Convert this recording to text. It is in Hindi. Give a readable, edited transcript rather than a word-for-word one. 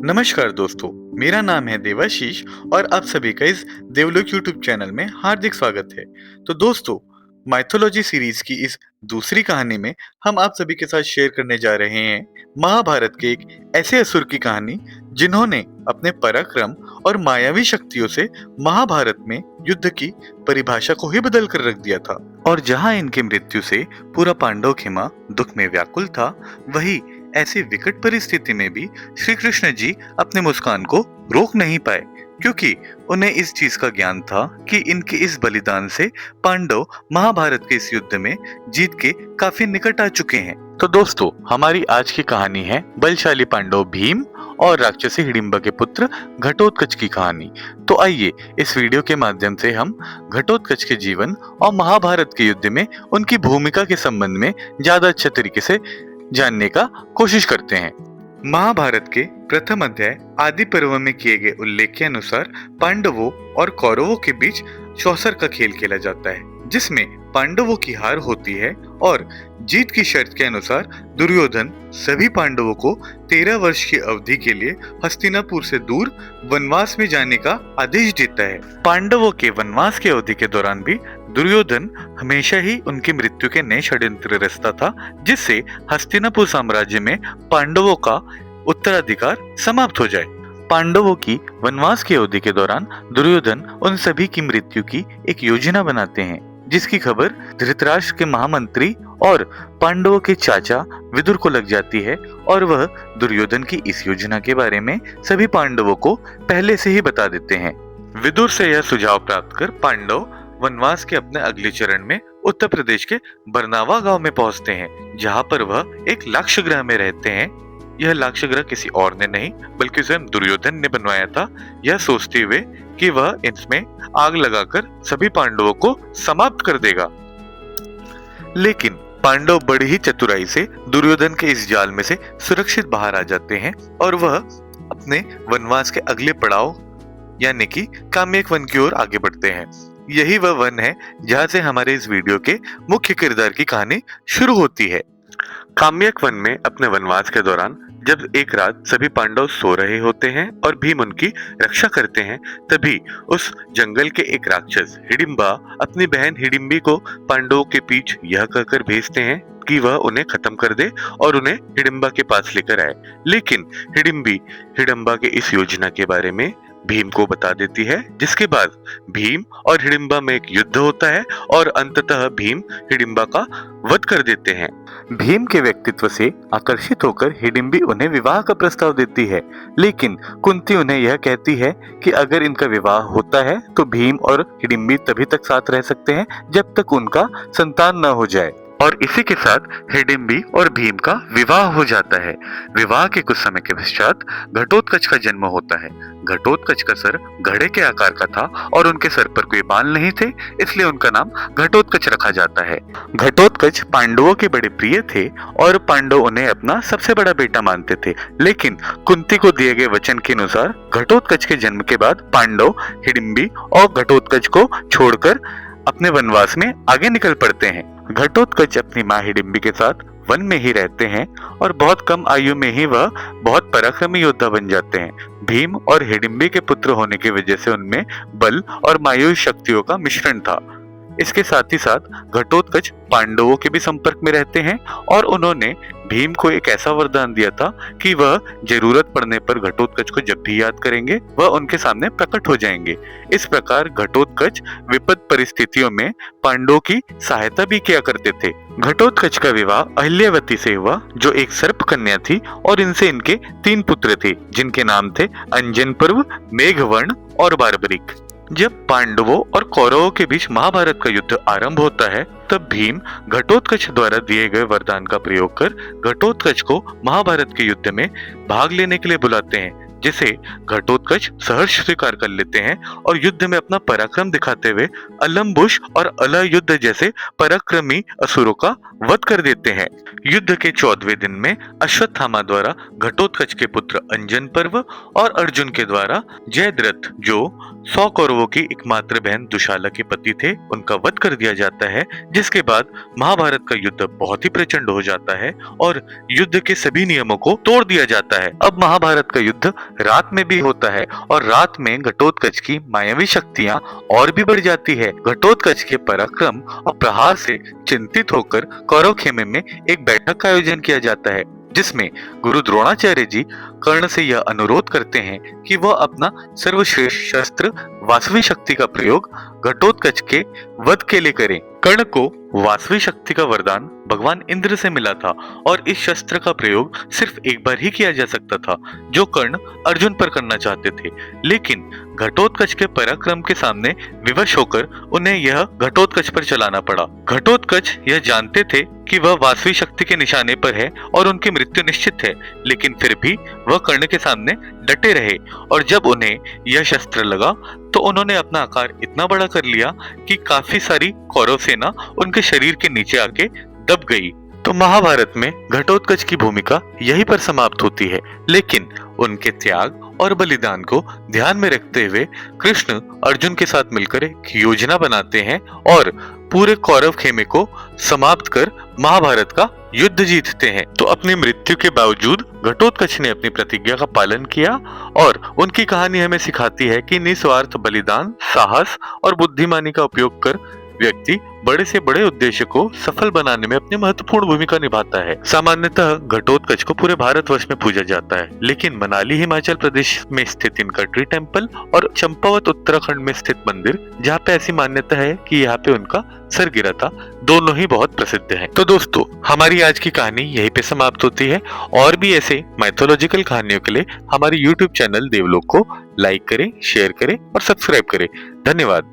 नमस्कार दोस्तों, मेरा नाम है देवाशीष और आप सभी का इस देवलोक यूट्यूब चैनल में हार्दिक स्वागत है। तो दोस्तों, माइथोलॉजी सीरीज की इस दूसरी कहानी में हम आप सभी के साथ शेयर करने जा रहे हैं महाभारत के एक ऐसे असुर की कहानी जिन्होंने अपने पराक्रम और मायावी शक्तियों से महाभारत में युद्ध की परिभाषा को ही बदल कर रख दिया था। और जहां इनकी मृत्यु से पूरा पांडव खेमा दुख में व्याकुल था, वही ऐसी विकट परिस्थिति में भी श्री कृष्ण जी अपने मुस्कान को रोक नहीं पाए, क्योंकि उन्हें इस चीज का ज्ञान था कि इनके इस बलिदान से पांडव महाभारत के इस युद्ध में जीत के काफी निकट आ चुके हैं। तो दोस्तों, हमारी आज की कहानी है बलशाली पांडव भीम और राक्षसी हिडिंबा के पुत्र घटोत्कच की कहानी। तो आइए इस वीडियो के माध्यम से हम घटोत्कच के जीवन और महाभारत के युद्ध में उनकी भूमिका के संबंध में ज्यादा अच्छे तरीके से जानने का कोशिश करते हैं। महाभारत के प्रथम अध्याय आदि पर्व में किए गए उल्लेख के अनुसार पांडवों और कौरवों के बीच चौसर का खेल खेला जाता है, जिसमें पांडवों की हार होती है और जीत की शर्त के अनुसार दुर्योधन सभी पांडवों को 13 वर्ष की अवधि के लिए हस्तिनापुर से दूर वनवास में जाने का आदेश देता है। पांडवों के वनवास की अवधि के दौरान भी दुर्योधन हमेशा ही उनकी मृत्यु के नए षड्यंत्र रचता था, जिससे हस्तिनापुर साम्राज्य में पांडवों का उत्तराधिकार समाप्त हो जाए। पांडवों की वनवास की अवधि के दौरान दुर्योधन उन सभी की मृत्यु की एक योजना बनाते हैं, जिसकी खबर धृतराष्ट्र के महामंत्री और पांडवों के चाचा विदुर को लग जाती है, और वह दुर्योधन की इस योजना के बारे में सभी पांडवों को पहले से ही बता देते हैं। विदुर से यह सुझाव प्राप्त कर पांडव वनवास के अपने अगले चरण में उत्तर प्रदेश के बरनावा गांव में पहुंचते हैं, जहां पर वह एक लाक्षागृह में रहते हैं। यह लाक्षागृह किसी और ने नहीं बल्कि स्वयं दुर्योधन ने बनवाया था, यह सोचते हुए कि वह इसमें आग लगाकर सभी पांडवों को समाप्त कर देगा। लेकिन पांडव बड़ी ही चतुराई से दुर्योधन के इस जाल में से सुरक्षित बाहर आ जाते हैं और वह अपने वनवास के अगले पड़ाव यानी कि काम्यक वन की ओर आगे बढ़ते हैं। यही वह वन है जहां से हमारे इस वीडियो के मुख्य किरदार की कहानी शुरू होती है। काम्यक वन में अपने वनवास के दौरान जब एक रात सभी पांडव सो रहे होते हैं और भीम उनकी रक्षा करते हैं, तभी उस जंगल के एक राक्षस हिडिंबा अपनी बहन हिडिंबी को पांडवों के पीछे यह कहकर भेजते हैं कि वह उन्हें खत्म कर दे और उन्हें हिडिंबा के पास लेकर आए। लेकिन हिडिंबी हिडिंबा के इस योजना के बारे में भीम को बता देती है, जिसके बाद भीम और हिडिंबा में एक युद्ध होता है और अंततः भीम हिडिंबा का वध कर देते हैं। भीम के व्यक्तित्व से आकर्षित होकर हिडिंबी उन्हें विवाह का प्रस्ताव देती है, लेकिन कुंती उन्हें यह कहती है कि अगर इनका विवाह होता है तो भीम और हिडिंबी तभी तक साथ रह सकते हैं जब तक उनका संतान न हो जाए। और इसी के साथ हिडिंबी और भीम का विवाह हो जाता है। विवाह के कुछ समय के पश्चात घटोत्कच का जन्म होता है। घटोत्कच का सर घड़े के आकार का था और उनके सर पर कोई बाल नहीं थे, इसलिए उनका नाम घटोत्कच रखा जाता है। घटोत्कच पांडवों के बड़े प्रिय थे और पांडव उन्हें अपना सबसे बड़ा बेटा मानते थे, लेकिन कुंती को दिए गए वचन के अनुसार घटोत्कच के जन्म के बाद पांडव हिडिंबी और घटोत्कच को छोड़कर अपने वनवास में आगे निकल पड़ते हैं। घटोत्कच अपनी मां हिडिंबी के साथ वन में ही रहते हैं और बहुत कम आयु में ही वह बहुत पराक्रमी योद्धा बन जाते हैं। भीम और हिडिंबी के पुत्र होने की वजह से उनमें बल और मायावी शक्तियों का मिश्रण था। इसके साथ ही साथ घटोत्कच पांडवों के भी संपर्क में रहते हैं और उन्होंने भीम को एक ऐसा वरदान दिया था कि वह जरूरत पड़ने पर घटोत्कच को जब भी याद करेंगे वह उनके सामने प्रकट हो जाएंगे। इस प्रकार घटोत्कच विपद परिस्थितियों में पांडवों की सहायता भी किया करते थे। घटोत्कच का विवाह अहिल्यावती से हुआ, जो एक सर्प कन्या थी, और इनसे इनके 3 पुत्र थे, जिनके नाम थे अंजनपर्व, मेघवर्ण और बार्बरिक। जब पांडवों और कौरवों के बीच महाभारत का युद्ध आरंभ होता है, तब भीम घटोत्कच द्वारा दिए गए वरदान का प्रयोग कर घटोत्कच को महाभारत के युद्ध में भाग लेने के लिए बुलाते हैं, जिसे घटोत्कच सहर्ष स्वीकार कर लेते हैं और युद्ध में अपना पराक्रम दिखाते हुए अलम्बुश और अलयुद्ध जैसे पराक्रमी असुरों का वध कर देते हैं। युद्ध के 14वें दिन में अश्वत्थामा द्वारा घटोत्कच के पुत्र अंजन पर्व और अर्जुन के द्वारा जयद्रथ, जो 100 कौरवों की एकमात्र बहन दुशाला के पति थे, उनका वध कर दिया जाता है। जिसके बाद महाभारत का युद्ध बहुत ही प्रचंड हो जाता है और युद्ध के सभी नियमों को तोड़ दिया जाता है। अब महाभारत का युद्ध रात में भी होता है और रात में घटोत्कच की मायावी शक्तियां और भी बढ़ जाती है। घटोत्कच के पराक्रम और प्रहार से चिंतित होकर कौरव खेमे में एक बैठक का आयोजन किया जाता है, जिसमें गुरु द्रोणाचार्य जी कर्ण से यह अनुरोध करते हैं कि वह अपना सर्वश्रेष्ठ शस्त्र वासवी शक्ति का प्रयोग घटोत्कच के वध के लिए करें। कर्ण को वासवी शक्ति का वरदान भगवान इंद्र से मिला था और इस शस्त्र का प्रयोग सिर्फ एक बार ही किया जा सकता था, जो कर्ण अर्जुन पर करना चाहते थे। लेकिन घटोत्कच के पराक्रम के सामने विवश होकर उन्हें यह घटोत्कच पर चलाना पड़ा। घटोत्कच यह जानते थे कि वह वासवी शक्ति के निशाने पर है और उनकी मृत्यु निश्चित है, लेकिन फिर भी वह कर्ण के सामने डटे रहे और जब उन्हें यह शस्त्र लगा तो उन्होंने अपना आकार इतना बड़ा कर लिया कि काफी सारी कौरव सेना उनके शरीर के नीचे आके दब गई। तो महाभारत में घटोत्कच की भूमिका यहीं पर समाप्त होती है, लेकिन उनके त्याग और बलिदान को ध्यान में रखते हुए कृष्ण अर्जुन के साथ मिलकर एक योजना बनाते हैं और पूरे कौरव खेमे को समाप्त कर महाभारत का युद्ध जीतते हैं। तो अपनी मृत्यु के बावजूद घटोत्कच ने अपनी प्रतिज्ञा का पालन किया और उनकी कहानी हमें सिखाती है कि निस्वार्थ बलिदान, साहस और बुद्धिमानी का उपयोग कर व्यक्ति बड़े से बड़े उद्देश्य को सफल बनाने में अपनी महत्वपूर्ण भूमिका निभाता है। सामान्यतः घटोत्कच को पूरे भारतवर्ष में पूजा जाता है, लेकिन मनाली हिमाचल प्रदेश में स्थित इनका ट्री टेम्पल और चंपावत उत्तराखंड में स्थित मंदिर, जहाँ पे ऐसी मान्यता है कि यहाँ पे उनका सर गिरा था, दोनों ही बहुत प्रसिद्ध हैं। तो दोस्तों, हमारी आज की कहानी यहीं पे समाप्त होती है। और भी ऐसे माइथोलॉजिकल कहानियों के लिए हमारे YouTube चैनल देवलोक को लाइक करें, शेयर करें और सब्सक्राइब करें। धन्यवाद।